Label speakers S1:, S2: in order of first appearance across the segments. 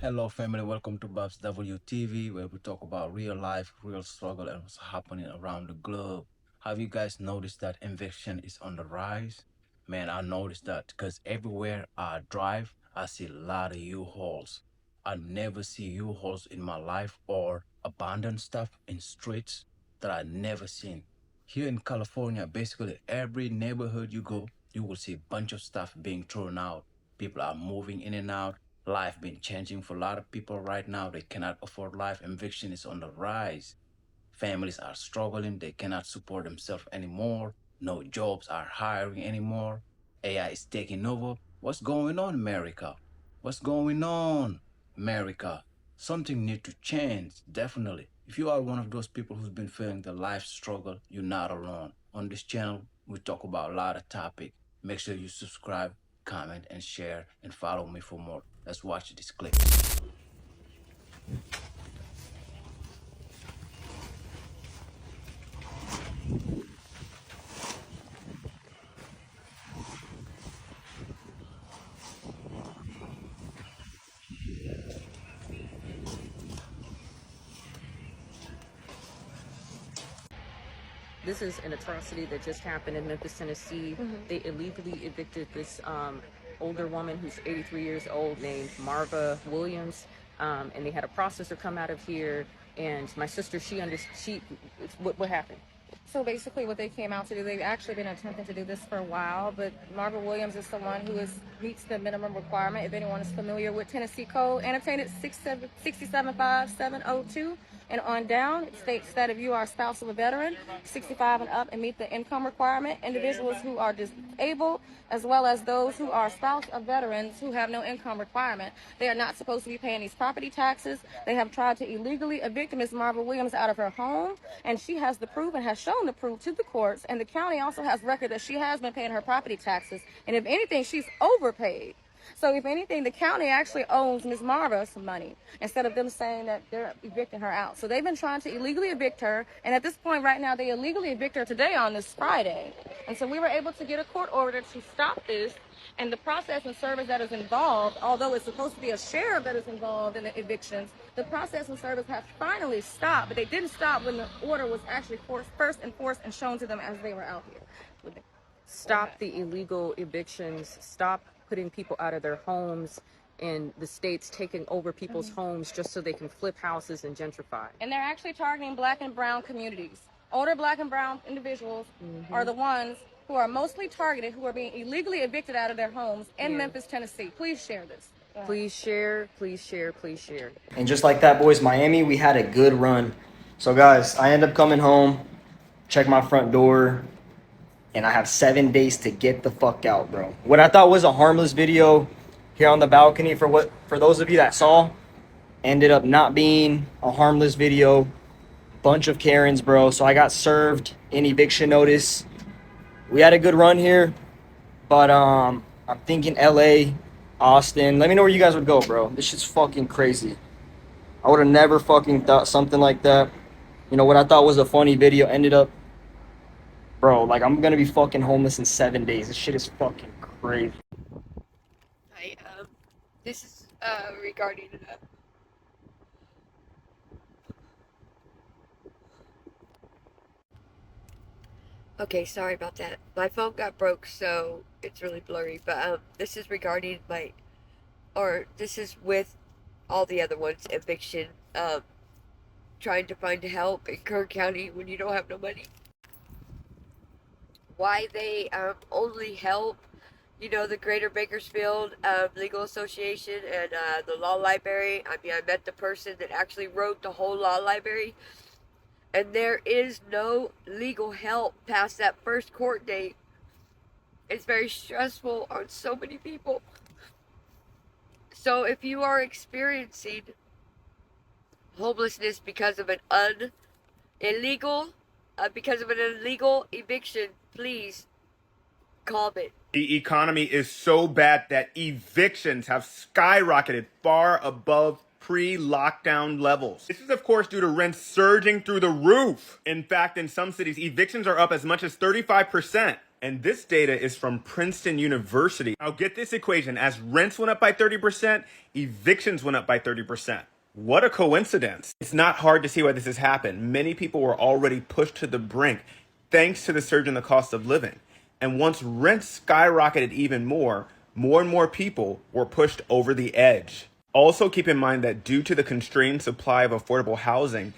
S1: Hello, family. Welcome to BabsWTV, where we talk about real life, real struggle, and what's happening around the globe. Have you guys noticed that eviction is on the rise? Man, I noticed that because everywhere I drive, I see a lot of U-Hauls. I never see U-Hauls in my life or abandoned stuff in streets that I never seen. Here in California, basically every neighborhood you go, you will see a bunch of stuff being thrown out. People are moving in and out. Life been changing for a lot of people right now. They cannot afford life. Eviction is on the rise. Families are struggling. They cannot support themselves anymore. No jobs are hiring anymore. AI is taking over. What's going on, America? What's going on, America? Something need to change, definitely. If you are one of those people who's been feeling the life struggle, you're not alone. On this channel, we talk about a lot of topics. Make sure you subscribe, comment, and share, and follow me for more. Let's watch this clip.
S2: This is an atrocity that just happened in Memphis, Tennessee. They illegally evicted this older woman who's 83 years old named Marva Williams, and they had a processor come out of here. And my sister, what happened?
S3: So basically what they came out to do, they've actually been attempting to do this for a while, but Marva Williams is someone who meets the minimum requirement. If anyone is familiar with Tennessee Code, annotated 6755702 and on down, it states that if you are a spouse of a veteran, 65 and up, and meet the income requirement, individuals who are disabled, as well as those who are spouse of veterans who have no income requirement, they are not supposed to be paying these property taxes. They have tried to illegally evict Ms. Marva Williams out of her home, and she has the proof and has shown the proof to the courts, and the county also has record that she has been paying her property taxes, and if anything, she's overpaid. So if anything, the county actually owes Ms. Marva some money instead of them saying that they're evicting her out. So they've been trying to illegally evict her, and at this point right now, they illegally evict her today on this Friday. And so we were able to get a court order to stop this, and the process and service that is involved, although it's supposed to be a sheriff that is involved in the evictions, the process and service has finally stopped, but they didn't stop when the order was actually first enforced and shown to them as they were out here.
S2: Stop the illegal evictions. Stop putting people out of their homes, and the state's taking over people's homes just so they can flip houses and gentrify.
S3: And they're actually targeting black and brown communities. Older black and brown individuals are the ones who are mostly targeted, who are being illegally evicted out of their homes in Memphis, Tennessee. Please share this.
S2: Please share, please share, please share.
S4: And just like that, boys, Miami, we had a good run. So, guys, I end up coming home, check my front door, and I have 7 days to get the fuck out, bro. What I thought was a harmless video here on the balcony, for those of you that saw, ended up not being a harmless video. Bunch of Karens, bro. So I got served an eviction notice. We had a good run here, but I'm thinking LA, Austin. Let me know where you guys would go, bro. This shit's fucking crazy. I would have never fucking thought something like that. You know, what I thought was a funny video ended up, bro, like, I'm gonna be fucking homeless in 7 days. This shit is fucking crazy.
S5: Hi, this is regarding okay, sorry about that. My phone got broke, so it's really blurry, but this is regarding this is with all the other ones, eviction, trying to find help in Kern County when you don't have no money. Why they only help, you know, the Greater Bakersfield Legal Association and the Law Library. I mean, I met the person that actually wrote the whole Law Library, and there is no legal help past that first court date. It's very stressful on so many people. So if you are experiencing homelessness because of an illegal eviction, please comment.
S6: The economy is so bad that evictions have skyrocketed far above pre-lockdown levels. This is, of course, due to rents surging through the roof. In fact, in some cities, evictions are up as much as 35%. And this data is from Princeton University. Now get this equation. As rents went up by 30%, evictions went up by 30%. What a coincidence. It's not hard to see why this has happened. Many people were already pushed to the brink thanks to the surge in the cost of living. And once rents skyrocketed even more and more people were pushed over the edge. Also keep in mind that due to the constrained supply of affordable housing,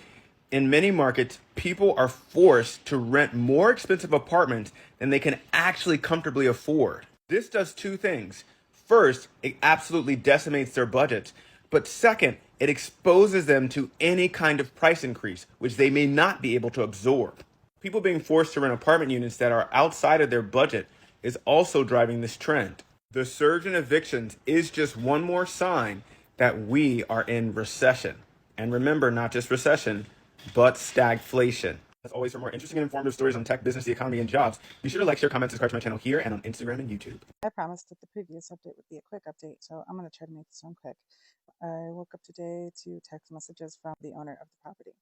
S6: in many markets, people are forced to rent more expensive apartments than they can actually comfortably afford. This does two things. First, it absolutely decimates their budgets. But second, it exposes them to any kind of price increase, which they may not be able to absorb. People being forced to rent apartment units that are outside of their budget is also driving this trend. The surge in evictions is just one more sign that we are in recession. And remember, not just recession, but stagflation. As always, for more interesting and informative stories on tech, business, the economy, and jobs, be sure to like, share, comment, subscribe to my channel here and on Instagram and YouTube.
S7: I promised that the previous update would be a quick update, so I'm going to try to make this one quick. I woke up today to text messages from the owner of the property.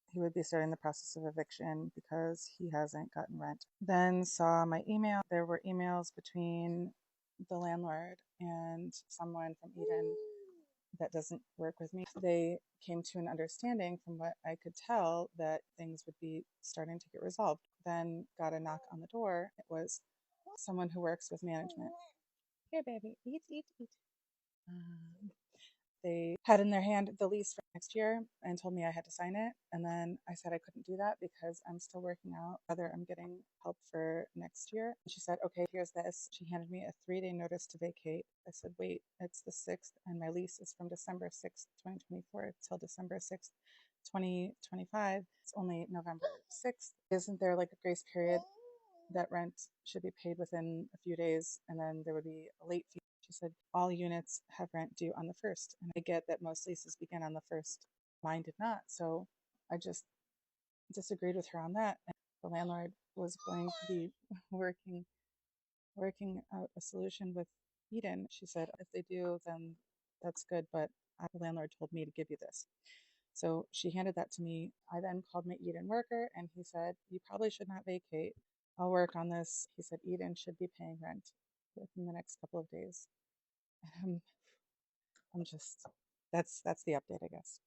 S7: He would be starting the process of eviction because he hasn't gotten rent. Then saw my email. There were emails between the landlord and someone from Eden that doesn't work with me. They came to an understanding, from what I could tell, that things would be starting to get resolved. Then got a knock on the door. It was someone who works with management. Here, baby, eat. They had in their hand the lease for next year and told me I had to sign it. And then I said I couldn't do that because I'm still working out whether I'm getting help for next year. And she said, okay, here's this. She handed me a 3-day notice to vacate. I said, wait, it's the 6th and my lease is from December 6th, 2024 till December 6th, 2025. It's only November 6th. Isn't there like a grace period that rent should be paid within a few days and then there would be a late fee? She said all units have rent due on the 1st. And I get that most leases begin on the 1st. Mine did not. So I just disagreed with her on that. And the landlord was going to be working out a solution with Eden. She said, if they do, then that's good. But the landlord told me to give you this. So she handed that to me. I then called my Eden worker and he said, you probably should not vacate. I'll work on this. He said Eden should be paying rent within the next couple of days. And I'm just, that's the update, I guess.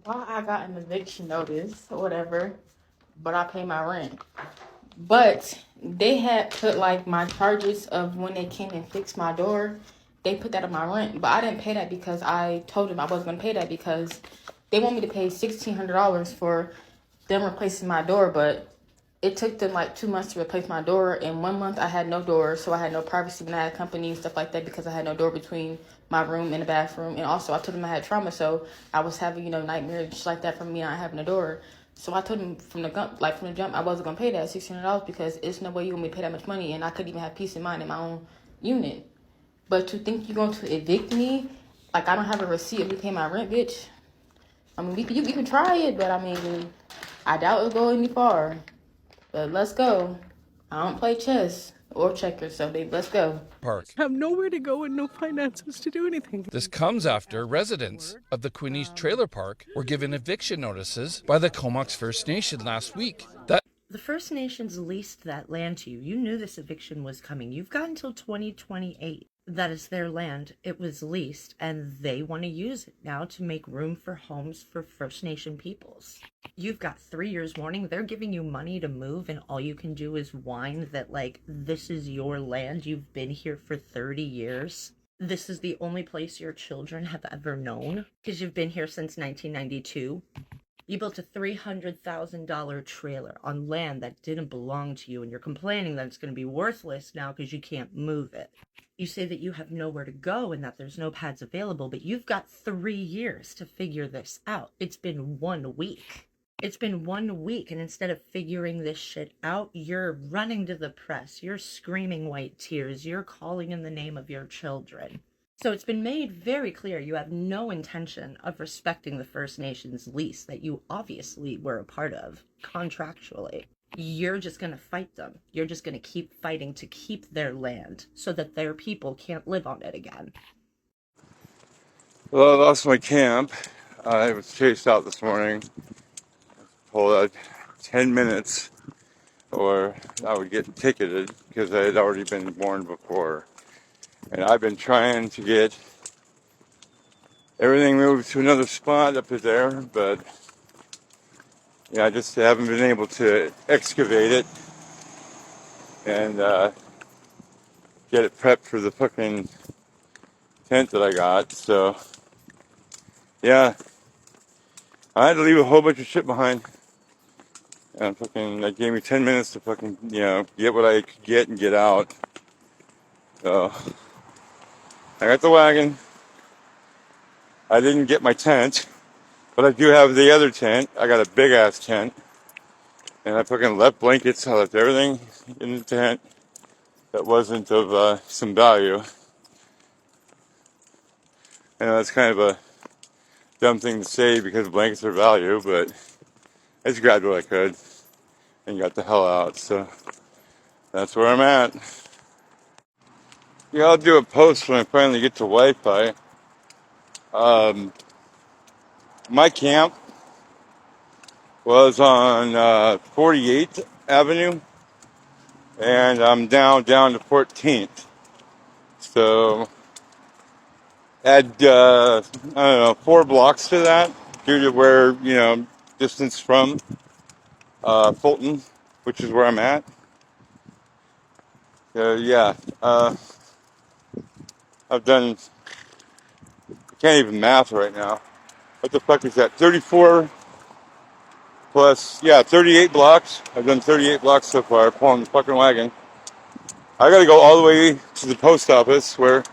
S3: Well, I got an eviction notice or whatever, but I pay my rent. But they had put like my charges of when they came and fixed my door. They put that on my rent, but I didn't pay that because I told them I wasn't gonna pay that because they want me to pay $1,600 for them replacing my door, but it took them like 2 months to replace my door. And 1 month I had no door, so I had no privacy when I had company and stuff like that because I had no door between my room and the bathroom. And also I told them I had trauma, so I was having, nightmares and shit like that from me not having a door. So I told them from the jump, I wasn't gonna pay that $1,600 because it's no way you want me to pay that much money, and I couldn't even have peace of mind in my own unit. But to think you're going to evict me, like I don't have a receipt of me paying my rent, bitch. I mean, we can try it, but I mean, I doubt it'll go any far. But let's go. I don't play chess or checkers, so babe, let's go.
S8: Park.
S9: I have nowhere to go and no finances to do anything.
S8: This comes after residents of the Queenie's Trailer Park were given eviction notices by the Comox First Nation last week.
S10: The First Nations leased that land to you. You knew this eviction was coming. You've got until 2028. That is their land. It was leased, and they want to use it now to make room for homes for First Nation peoples. You've got 3 years warning. They're giving you money to move, and all you can do is whine that, like, this is your land. You've been here for 30 years. This is the only place your children have ever known, because you've been here since 1992. You built a $300,000 trailer on land that didn't belong to you, and you're complaining that it's going to be worthless now because you can't move it. You say that you have nowhere to go and that there's no pads available, but you've got 3 years to figure this out. It's been 1 week. It's been 1 week, and instead of figuring this shit out, you're running to the press. You're screaming white tears. You're calling in the name of your children. So it's been made very clear you have no intention of respecting the First Nations lease that you obviously were a part of contractually. You're just going to fight them. You're just going to keep fighting to keep their land so that their people can't live on it again.
S11: Well, I lost my camp. I was chased out this morning. Pulled out 10 minutes or I would get ticketed because I had already been warned before. And I've been trying to get everything moved to another spot up there, but yeah, I just haven't been able to excavate it and get it prepped for the fucking tent that I got. So yeah, I had to leave a whole bunch of shit behind. And fucking, that gave me 10 minutes to fucking, get what I could get and get out. So I got the wagon. I didn't get my tent, but I do have the other tent. I got a big ass tent. And I fucking left blankets. I left everything in the tent that wasn't of some value. And that's kind of a dumb thing to say because blankets are value, but I just grabbed what I could and got the hell out. So that's where I'm at. Yeah, I'll do a post when I finally get to Wi-Fi. My camp was on 48th Avenue, and I'm down to 14th. So add I don't know, 4 blocks to that due to where distance from Fulton, which is where I'm at. Yeah, I've done. I can't even math right now. What the fuck is that? 34 plus, 38 blocks. I've done 38 blocks so far, pulling the fucking wagon. I gotta go all the way to the post office where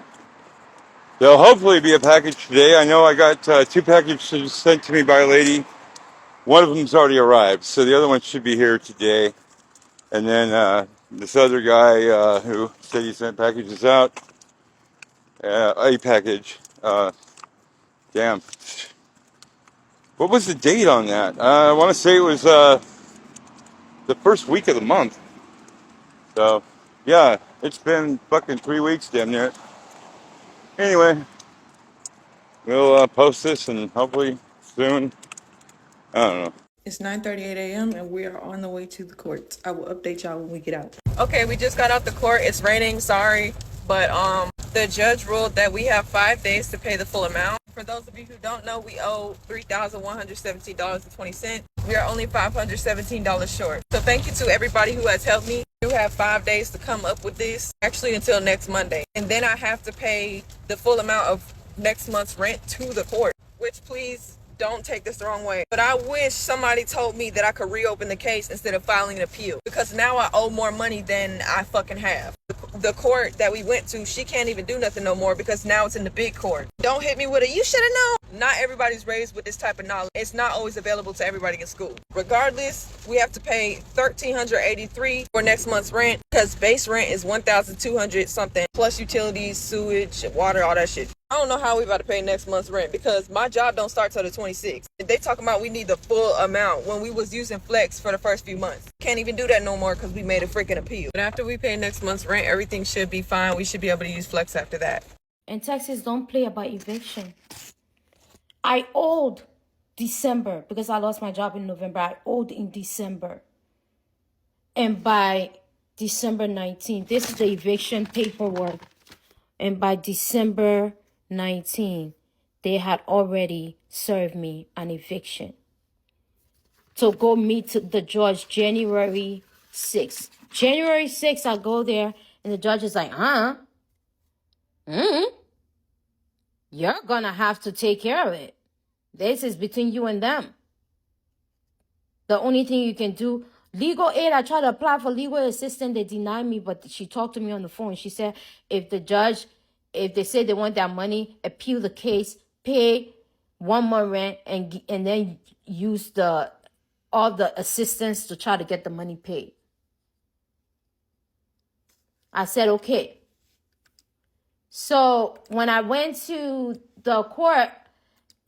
S11: there'll hopefully be a package today. I know I got 2 packages sent to me by a lady. One of them's already arrived, so the other one should be here today. And then this other guy who said he sent packages out, a package. Damn. What was the date on that? I want to say it was the first week of the month. So, yeah, it's been fucking 3 weeks, damn near. Anyway, we'll post this and hopefully soon. I don't know.
S9: It's 9:38 a.m. and we are on the way to the courts. I will update y'all when we get out.
S2: Okay, we just got out the court. It's raining, sorry. But the judge ruled that we have 5 days to pay the full amount. For those of you who don't know, we owe $3,117.20. We are only $517 short. So thank you to everybody who has helped me. You have 5 days to come up with this, actually until next Monday. And then I have to pay the full amount of next month's rent to the court, which please don't take this the wrong way. But I wish somebody told me that I could reopen the case instead of filing an appeal, because now I owe more money than I fucking have. The court that we went to, she can't even do nothing no more because now it's in the big court. Don't hit me with a, you should have known. Not everybody's raised with this type of knowledge. It's not always available to everybody in school. Regardless, we have to pay $1,383 for next month's rent because base rent is $1,200 something plus utilities, sewage, water, all that shit. I don't know how we about to pay next month's rent because my job don't start till the 26th. They talking about we need the full amount when we was using flex for the first few months. Can't even do that no more because we made a freaking appeal. But after we pay next month's rent, everything should be fine. We should be able to use flex after that.
S3: In Texas, don't play about eviction. I owed December because I lost my job in November. I owed in December. And by December 19th, this is the eviction paperwork. And by December 19th, they had already served me an eviction to go meet the judge January 6th. January 6th, I go there, and the judge is like, you're going to have to take care of it. This is between you and them. The only thing you can do, legal aid, I tried to apply for legal assistance. They denied me, but she talked to me on the phone. She said, if they say they want that money, appeal the case, pay 1 month rent, and then use all the assistance to try to get the money paid. I said, okay. So when I went to the court,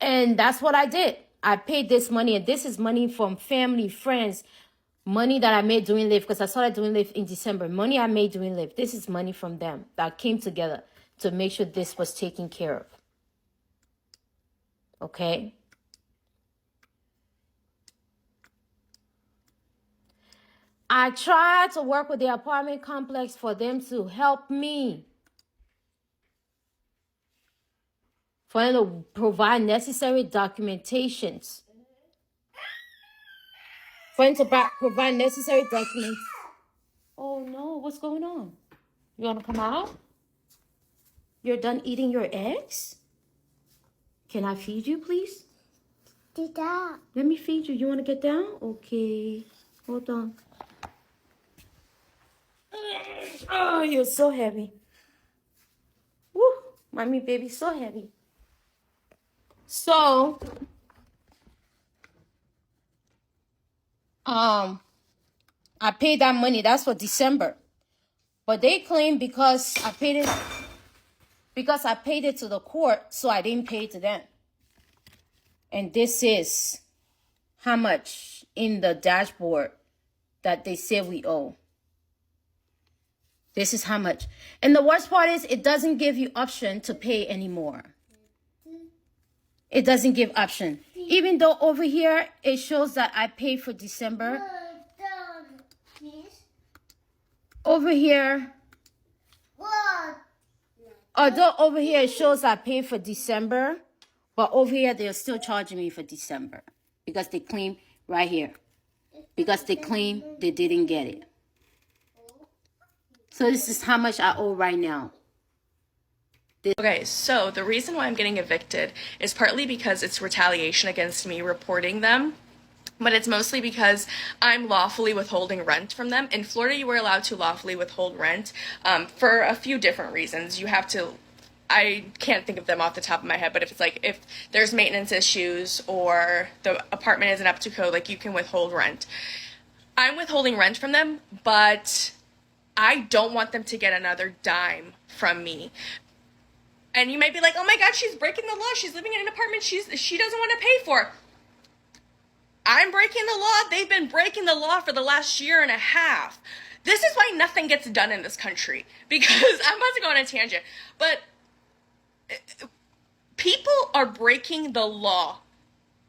S3: and that's what I did. I paid this money, and this is money from family, friends, money that I made doing Lyft, because I started doing Lyft in December. Money I made doing Lyft. This is money from them that came together to make sure this was taken care of. Okay?
S12: I tried to work with the apartment complex for them to help me, for them to provide necessary documentations, for them to provide necessary documents. Oh no, what's going on? You want to come out? You're done eating your eggs? Can I feed you, please? Let me feed you. You want to get down? Okay. Hold on. Oh, you're so heavy. Woo, mommy, baby, so heavy. So, I paid that money. That's for December. But they claim because I paid it to the court, so I didn't pay to them. And this is how much in the dashboard that they say we owe. This is how much. And the worst part is it doesn't give you option to pay anymore. It doesn't give option. Even though over here it shows that I paid for December. Over here, although over here it shows I paid for December, but over here they're still charging me for December because they claim right here, because they claim they didn't get it. So this is how much I owe right now.
S13: Okay, so the reason why I'm getting evicted is partly because it's retaliation against me reporting them, but it's mostly because I'm lawfully withholding rent from them. In Florida, you were allowed to lawfully withhold rent for a few different reasons. You have to, I can't think of them off the top of my head, but if there's maintenance issues or the apartment isn't up to code, like you can withhold rent. I'm withholding rent from them, but I don't want them to get another dime from me. And you might be like, oh my God, she's breaking the law. She's living in an apartment she doesn't want to pay for. I'm breaking the law. They've been breaking the law for the last year and a half. This is why nothing gets done in this country. Because I'm about to go on a tangent. But people are breaking the law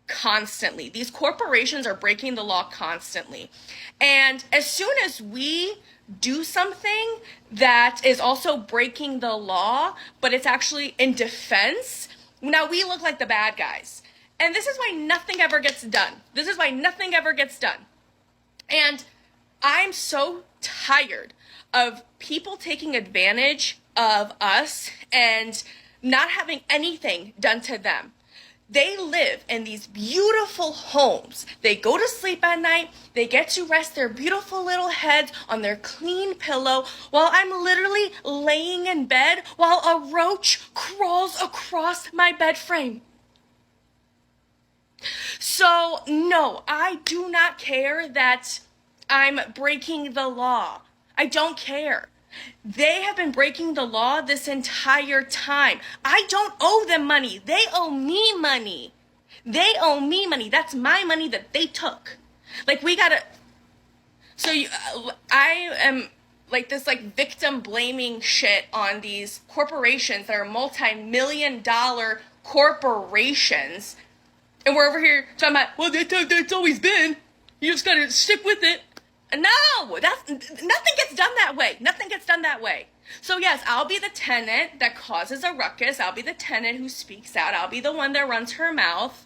S13: constantly. These corporations are breaking the law constantly. And as soon as we do something that is also breaking the law, but it's actually in defense, now we look like the bad guys. And this is why nothing ever gets done. This is why nothing ever gets done. And I'm so tired of people taking advantage of us and not having anything done to them. They live in these beautiful homes. They go to sleep at night. They get to rest their beautiful little heads on their clean pillow while I'm literally laying in bed while a roach crawls across my bed frame. So, no, I do not care that I'm breaking the law. I don't care. They have been breaking the law this entire time. I don't owe them money. They owe me money. They owe me money. That's my money that they took. Like, we gotta... So, I am... like this victim blaming shit on these corporations that are multi-million-dollar corporations. And we're over here talking about, well, that's always been. You just gotta stick with it. No, nothing gets done that way. Nothing gets done that way. So yes, I'll be the tenant that causes a ruckus. I'll be the tenant who speaks out. I'll be the one that runs her mouth.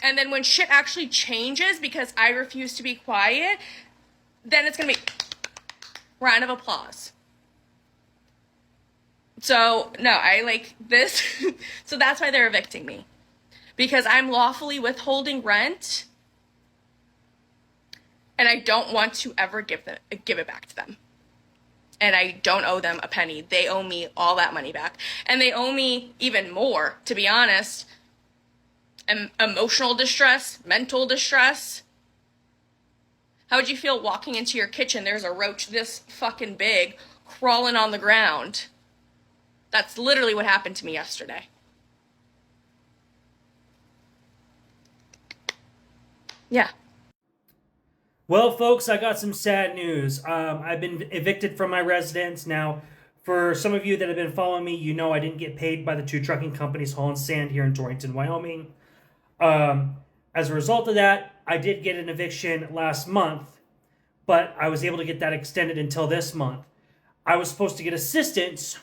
S13: And then when shit actually changes because I refuse to be quiet, then it's gonna be round of applause. So no, I like this. So that's why they're evicting me. Because I'm lawfully withholding rent, and I don't want to ever give it back to them. And I don't owe them a penny. They owe me all that money back. And they owe me even more, to be honest. Emotional distress, mental distress. How would you feel walking into your kitchen? There's a roach this fucking big crawling on the ground. That's literally what happened to me yesterday. Yeah.
S14: Well, folks, I got some sad news. I've been evicted from my residence. Now, for some of you that have been following me, you know I didn't get paid by the two trucking companies hauling sand here in Torrington, Wyoming. As a result of that, I did get an eviction last month, but I was able to get that extended until this month. I was supposed to get assistance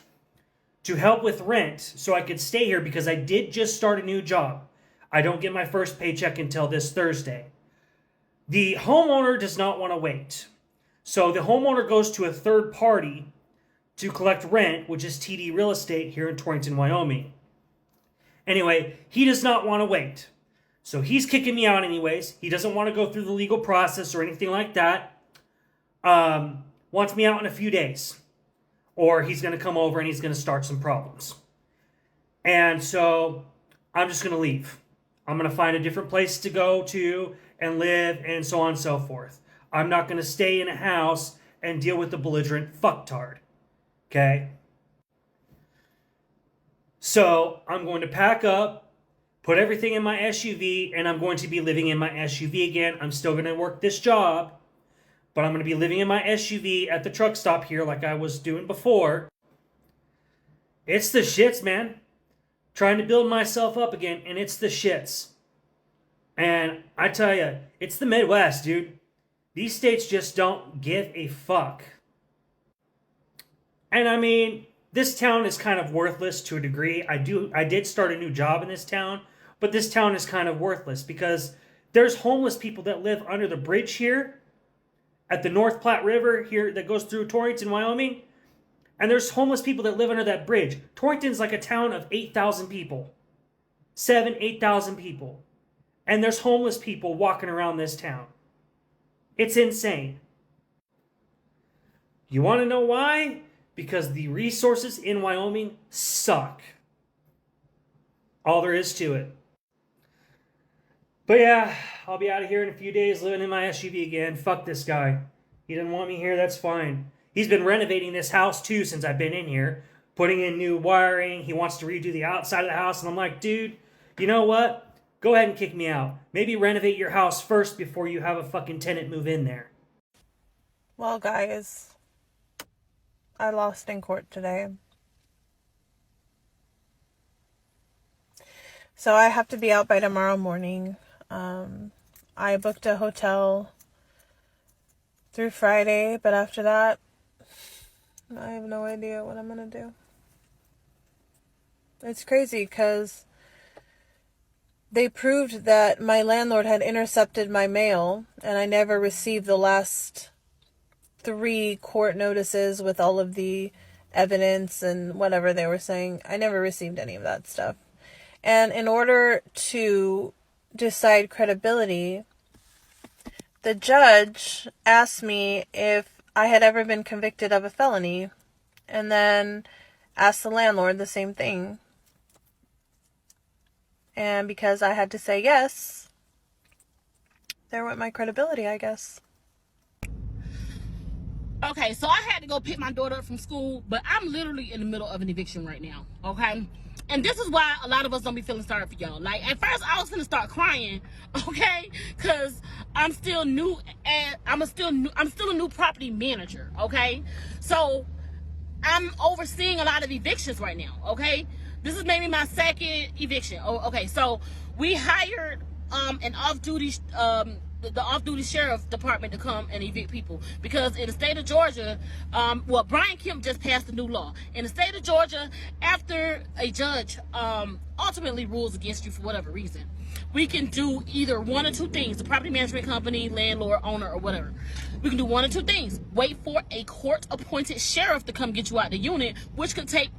S14: to help with rent so I could stay here because I did just start a new job. I don't get my first paycheck until this Thursday. The homeowner does not want to wait. So the homeowner goes to a third party to collect rent, which is TD Real Estate here in Torrington, Wyoming. Anyway, he does not want to wait. So he's kicking me out anyways. He doesn't want to go through the legal process or anything like that. Wants me out in a few days. Or he's going to come over and he's going to start some problems. And so I'm just going to leave. I'm going to find a different place to go to and live and so on and so forth. I'm not going to stay in a house and deal with the belligerent fucktard. Okay? So I'm going to pack up, put everything in my SUV, and I'm going to be living in my SUV again. I'm still going to work this job, but I'm going to be living in my SUV at the truck stop here like I was doing before. It's the shits, man. Trying to build myself up again, and it's the shits. And I tell you, it's the Midwest, dude. These states just don't give a fuck. And I mean, this town is kind of worthless to a degree. I did start a new job in this town, but this town is kind of worthless because there's homeless people that live under the bridge here at the North Platte River here that goes through Torrington, Wyoming. And there's homeless people that live under that bridge. Torrington's like a town of 8,000 people. 8,000 people. And there's homeless people walking around this town. It's insane. You want to know why? Because the resources in Wyoming suck. All there is to it. But yeah, I'll be out of here in a few days living in my SUV again. Fuck this guy. He didn't want me here, that's fine. He's been renovating this house too since I've been in here. Putting in new wiring. He wants to redo the outside of the house. And I'm like, dude, you know what? Go ahead and kick me out. Maybe renovate your house first before you have a fucking tenant move in there.
S15: Well, guys, I lost in court today. So I have to be out by tomorrow morning. I booked a hotel through Friday, but after that, I have no idea what I'm going to do. It's crazy because they proved that my landlord had intercepted my mail, and I never received the last 3 court notices with all of the evidence and whatever they were saying. I never received any of that stuff. And in order to decide credibility, the judge asked me if I had ever been convicted of a felony, and then asked the landlord the same thing. And because I had to say yes, there went my credibility, I guess.
S12: Okay, so I had to go pick my daughter up from school, but I'm literally in the middle of an eviction right now, okay? And this is why a lot of us don't be feeling sorry for y'all. Like, at first I was gonna start crying, okay? Because I'm still new, and I'm still a new property manager, okay? So I'm overseeing a lot of evictions right now, okay? This is maybe my second eviction. Oh, okay, so we hired an off-duty the off-duty sheriff department to come and evict people, because in the state of Georgia, Brian Kemp just passed a new law in the state of Georgia. After a judge ultimately rules against you for whatever reason, we can do either one or two things: the property management company, landlord, owner, or whatever. We can do one or two things: wait for a court-appointed sheriff to come get you out the unit, which could take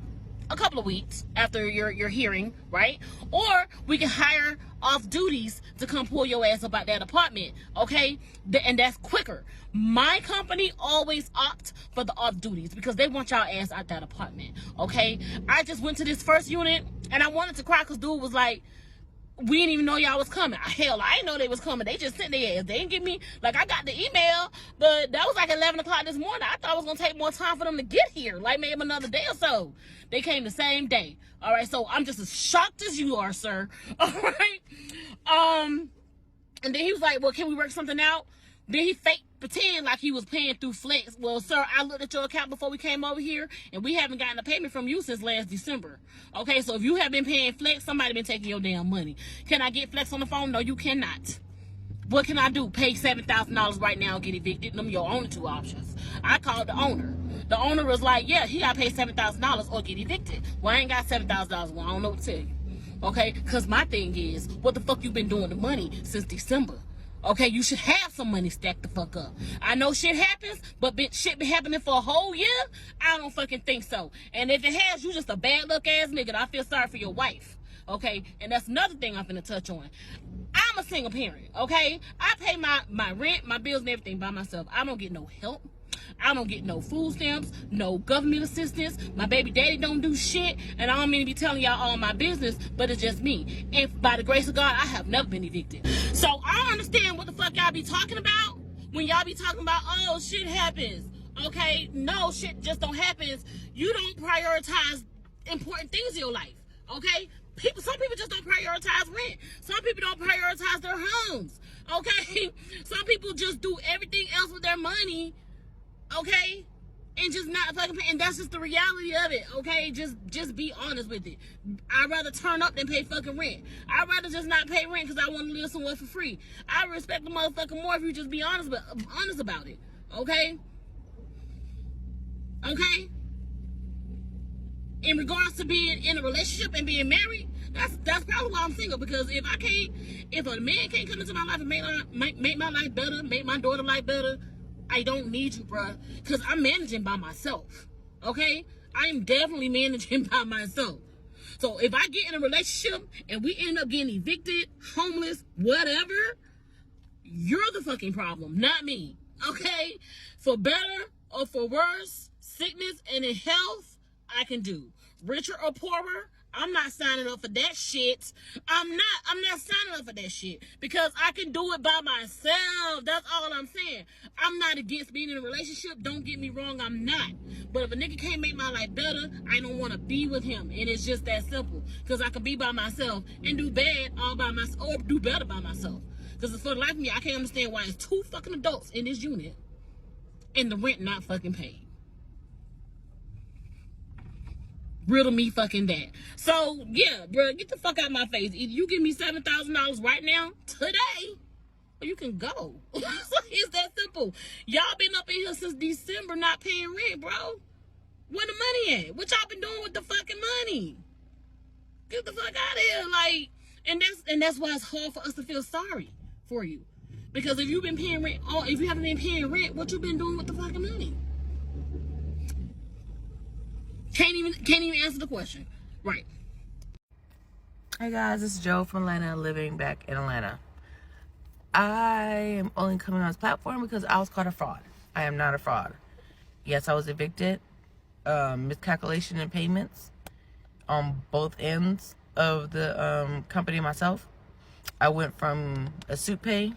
S12: a couple of weeks after your hearing, right? Or we can hire off duties to come pull your ass up out that apartment, okay? And that's quicker. My company always opt for the off duties because they want y'all ass out that apartment, okay? I just went to this first unit and I wanted to cry because dude was like, we didn't even know y'all was coming. Hell, I didn't know they was coming. They just sent their ass. They didn't give me, like, I got the email, but that was like 11 o'clock this morning. I thought it was going to take more time for them to get here, like maybe another day or so. They came the same day. All right, so I'm just as shocked as you are, sir. All right. And then he was like, well, can we work something out? Then he pretend like he was paying through Flex. Well, sir, I looked at your account before we came over here, and we haven't gotten a payment from you since last December. Okay, so if you have been paying Flex, somebody been taking your damn money. Can I get Flex on the phone? No, you cannot.
S16: What can I do? Pay $7,000 right now and get evicted? Them your only two options. I called the owner. The owner was like, yeah, he got to pay $7,000 or get evicted. Well, I ain't got $7,000. Well, I don't know what to tell you. Okay? Because my thing is, what the fuck you been doing the money since December? Okay, you should have some money stacked the fuck up. I know shit happens, but shit been happening for a whole year? I don't fucking think so. And if it has, you just a bad luck ass nigga. I feel sorry for your wife. Okay, and that's another thing I'm finna touch on. I'm a single parent, okay? I pay my rent, my bills, and everything by myself. I don't get no help. I don't get no food stamps, no government assistance. My baby daddy don't do shit, and I don't mean to be telling y'all all my business, but it's just me. And by the grace of God, I have never been evicted. So I don't understand what the fuck y'all be talking about when y'all be talking about, oh, shit happens. Okay, no, shit just don't happen. You don't prioritize important things in your life, okay? Some people just don't prioritize rent. Some people don't prioritize their homes, okay? Some people just do everything else with their money, okay? And just not fucking pay. And that's just the reality of it, okay? Just be honest with it. I'd rather turn up than pay fucking rent. I'd rather just not pay rent because I want to live somewhere for free. I respect the motherfucker more if you just be honest about it, okay? Okay? In regards to being in a relationship and being married, that's probably why I'm single. Because if a man can't come into my life and make my life better, make my daughter life better, I don't need you, bruh. Because I'm managing by myself, okay? I'm definitely managing by myself. So if I get in a relationship and we end up getting evicted, homeless, whatever, you're the fucking problem, not me, okay? For better or for worse, sickness and in health, I can do. Richer or poorer, I'm not signing up for that shit. I'm not signing up for that shit because I can do it by myself. That's all I'm saying. I'm not against being in a relationship. Don't get me wrong, I'm not. But if a nigga can't make my life better, I don't want to be with him. And it's just that simple. Because I can be by myself and do bad all by myself or do better by myself. Because for the life of me, I can't understand why it's 2 fucking adults in this unit and the rent not fucking paid. Riddle me fucking that. So, yeah, bro, get the fuck out of my face. Either you give me $7,000 right now, today, or you can go. It's that simple. Y'all been up in here since December not paying rent, bro. Where the money at? What y'all been doing with the fucking money? Get the fuck out of here. Like, and that's why it's hard for us to feel sorry for you. Because if you've been paying rent, or if you haven't been paying rent, what you been doing with the fucking money? Can't even answer the question. Right.
S17: Hey guys, this is Joe from Atlanta, living back in Atlanta. I am only coming on this platform because I was caught a fraud. I am not a fraud. Yes, I was evicted. Miscalculation in payments on both ends of the company myself. I went from a suit pay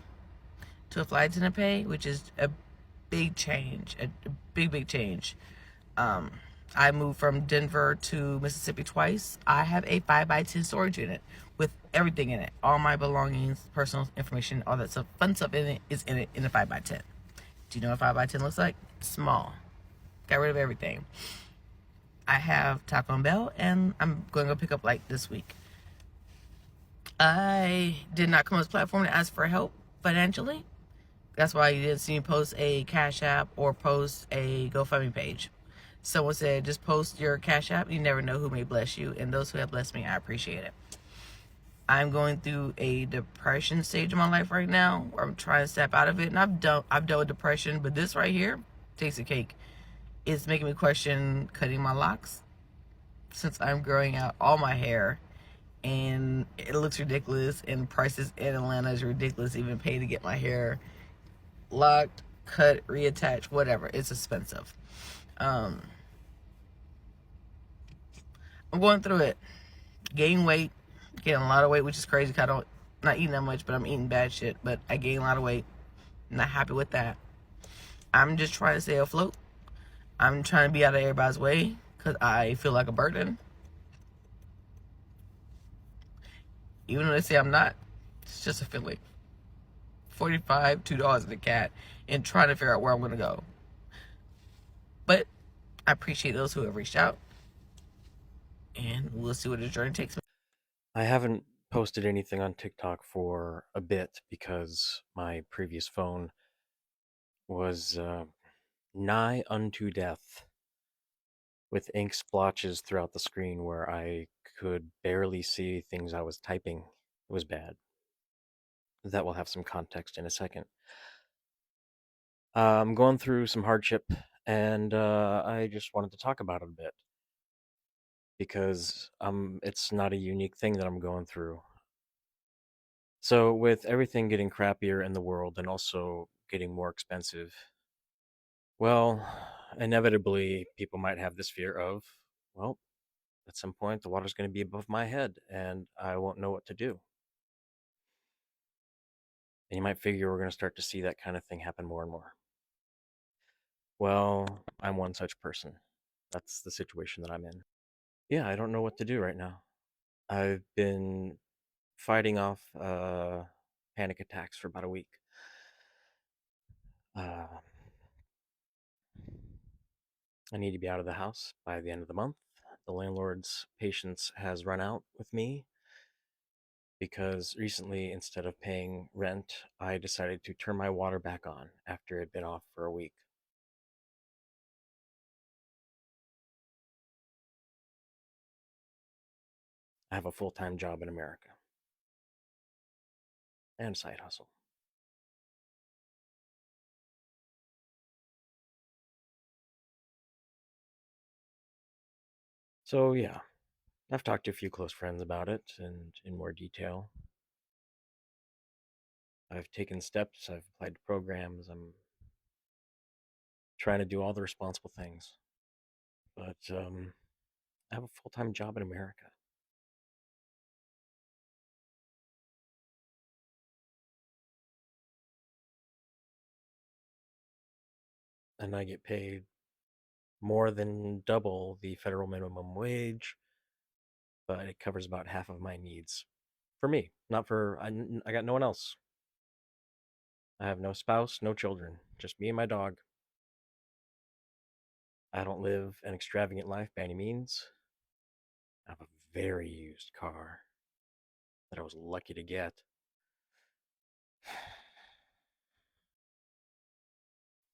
S17: to a flight attendant pay, which is a big change, a big change. I moved from Denver to Mississippi twice. I have a 5x10 storage unit with everything in it. All my belongings, personal information, all that stuff, fun stuff in it is in it in a 5x10. Do you know what a 5x10 looks like? Small. Got rid of everything. I have Taco Bell, and I'm going to go pick up light this week. I did not come on this platform to ask for help financially. That's why you didn't see me post a Cash App or post a GoFundMe page. Someone said, just post your Cash App. You never know who may bless you. And those who have blessed me, I appreciate it. I'm going through a depression stage of my life right now, where I'm trying to step out of it. And I've dealt with depression, but this right here takes a cake. It's making me question cutting my locks, since I'm growing out all my hair. And it looks ridiculous. And prices in Atlanta is ridiculous. Even pay to get my hair locked, cut, reattached, whatever. It's expensive. I'm going through it. Gain weight, getting a lot of weight, which is crazy because I'm not eating that much, but I'm eating bad shit. But I gain a lot of weight. Not happy with that. I'm just trying to stay afloat. I'm trying to be out of everybody's way because I feel like a burden. Even though they say I'm not, it's just a feeling. 45, $2 and a cat, and trying to figure out where I'm going to go. But I appreciate those who have reached out, and we'll see where the journey takes me.
S18: I haven't posted anything on TikTok for a bit because my previous phone was nigh unto death with ink splotches throughout the screen where I could barely see things I was typing. It was bad. That will have some context in a second. I'm going through some hardship, and I just wanted to talk about it a bit because it's not a unique thing that I'm going through. So, with everything getting crappier in the world and also getting more expensive, well, inevitably, people might have this fear of, well, at some point, the water's going to be above my head and I won't know what to do. And you might figure we're going to start to see that kind of thing happen more and more. Well, I'm one such person. That's the situation that I'm in. Yeah, I don't know what to do right now. I've been fighting off panic attacks for about a week. I need to be out of the house by the end of the month. The landlord's patience has run out with me because recently, instead of paying rent, I decided to turn my water back on after it had been off for a week. I have a full-time job in America and side hustle. So yeah, I've talked to a few close friends about it and in more detail. I've taken steps, I've applied to programs, I'm trying to do all the responsible things. But I have a full-time job in America. And I get paid more than double the federal minimum wage, but it covers about half of my needs. For me, not for, I got no one else. I have no spouse, no children, just me and my dog. I don't live an extravagant life by any means. I have a very used car that I was lucky to get.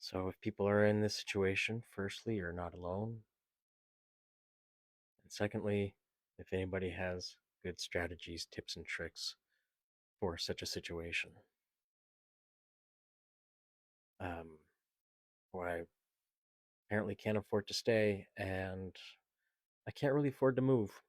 S18: So if people are in this situation, firstly, you're not alone. And secondly, if anybody has good strategies, tips, and tricks for such a situation, where I apparently can't afford to stay and I can't really afford to move.